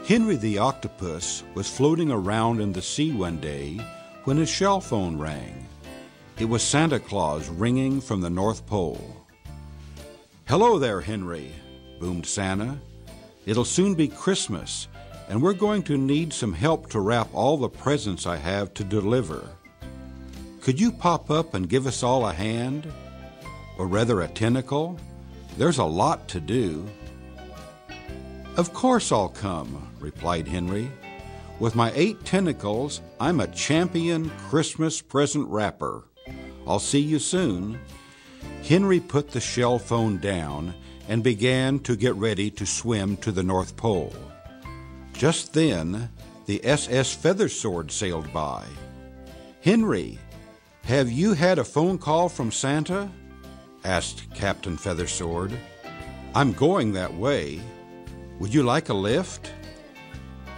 Henry the Octopus was floating around in the sea one day when his shell phone rang. It was Santa Claus ringing from the North Pole. "Hello there, Henry," boomed Santa. "It'll soon be Christmas, and we're going to need some help to wrap all the presents I have to deliver. Could you pop up and give us all a hand? Or rather a tentacle? There's a lot to do." "Of course I'll come," replied Henry. "With my 8 tentacles, I'm a champion Christmas present wrapper. I'll see you soon." Henry put the shell phone down and began to get ready to swim to the North Pole. Just then, the SS Feathersword sailed by. "Henry, have you had a phone call from Santa?" asked Captain Feathersword. "I'm going that way. Would you like a lift?"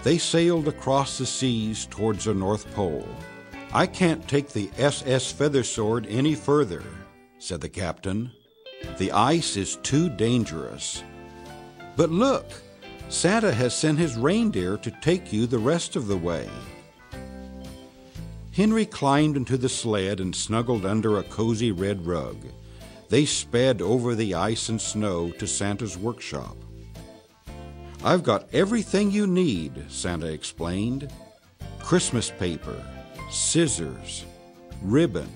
They sailed across the seas towards the North Pole. "I can't take the SS Feathersword any further," said the captain. "The ice is too dangerous. But look, Santa has sent his reindeer to take you the rest of the way." Henry climbed into the sled and snuggled under a cozy red rug. They sped over the ice and snow to Santa's workshop. "I've got everything you need," Santa explained. "Christmas paper, scissors, ribbon,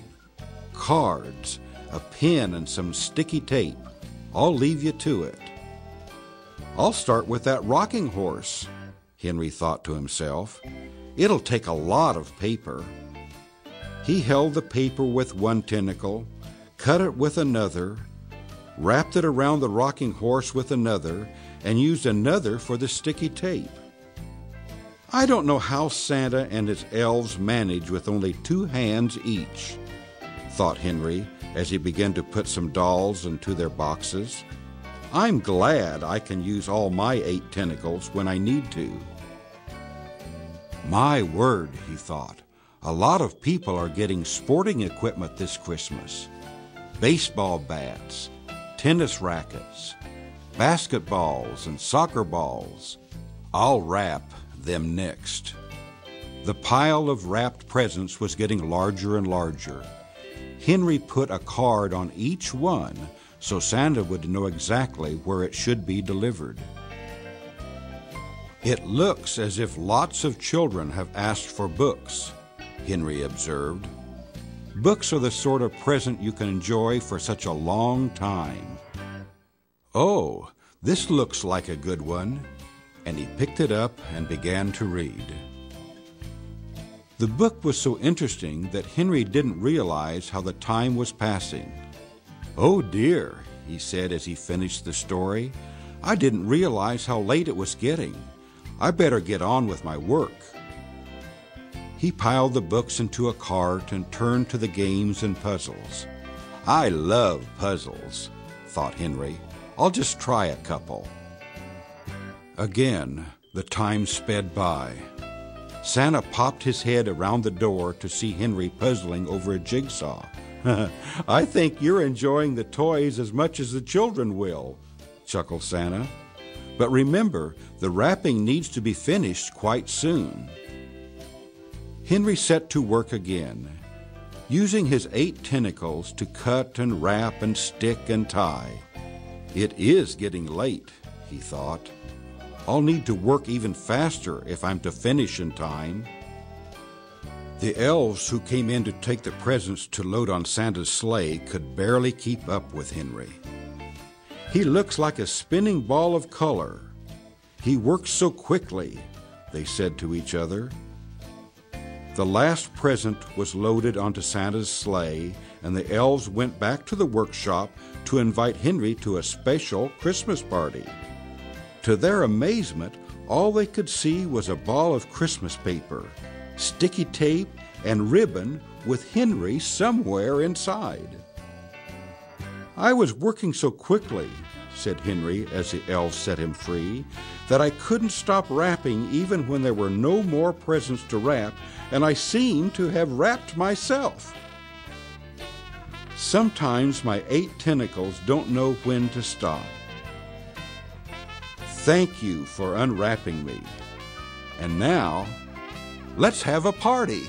cards, a pen, and some sticky tape. I'll leave you to it." "I'll start with that rocking horse," Henry thought to himself. "It'll take a lot of paper." He held the paper with one tentacle, cut it with another, wrapped it around the rocking horse with another, and used another for the sticky tape. "I don't know how Santa and his elves manage with only 2 hands each," thought Henry as he began to put some dolls into their boxes. "I'm glad I can use all my 8 tentacles when I need to." "My word," he thought, "a lot of people are getting sporting equipment this Christmas. Baseball bats, tennis rackets, basketballs, and soccer balls. I'll wrap them next." The pile of wrapped presents was getting larger and larger. Henry put a card on each one so Santa would know exactly where it should be delivered. "It looks as if lots of children have asked for books," Henry observed. "Books are the sort of present you can enjoy for such a long time. Oh, this looks like a good one," and he picked it up and began to read. The book was so interesting that Henry didn't realize how the time was passing. "Oh dear," he said as he finished the story, "I didn't realize how late it was getting. I better get on with my work." He piled the books into a cart and turned to the games and puzzles. "I love puzzles," thought Henry. "I'll just try a couple." Again, the time sped by. Santa popped his head around the door to see Henry puzzling over a jigsaw. "I think you're enjoying the toys as much as the children will," chuckled Santa. "But remember, the wrapping needs to be finished quite soon." Henry set to work again, using his 8 tentacles to cut and wrap and stick and tie. "It is getting late," he thought. "I'll need to work even faster if I'm to finish in time." The elves who came in to take the presents to load on Santa's sleigh could barely keep up with Henry. "He looks like a spinning ball of color. He works so quickly," they said to each other. The last present was loaded onto Santa's sleigh, and the elves went back to the workshop to invite Henry to a special Christmas party. To their amazement, all they could see was a ball of Christmas paper, sticky tape, and ribbon with Henry somewhere inside. "I was working so quickly," said Henry as the elves set him free, "that I couldn't stop wrapping even when there were no more presents to wrap, and I seem to have wrapped myself. Sometimes my 8 tentacles don't know when to stop. Thank you for unwrapping me. And now, let's have a party.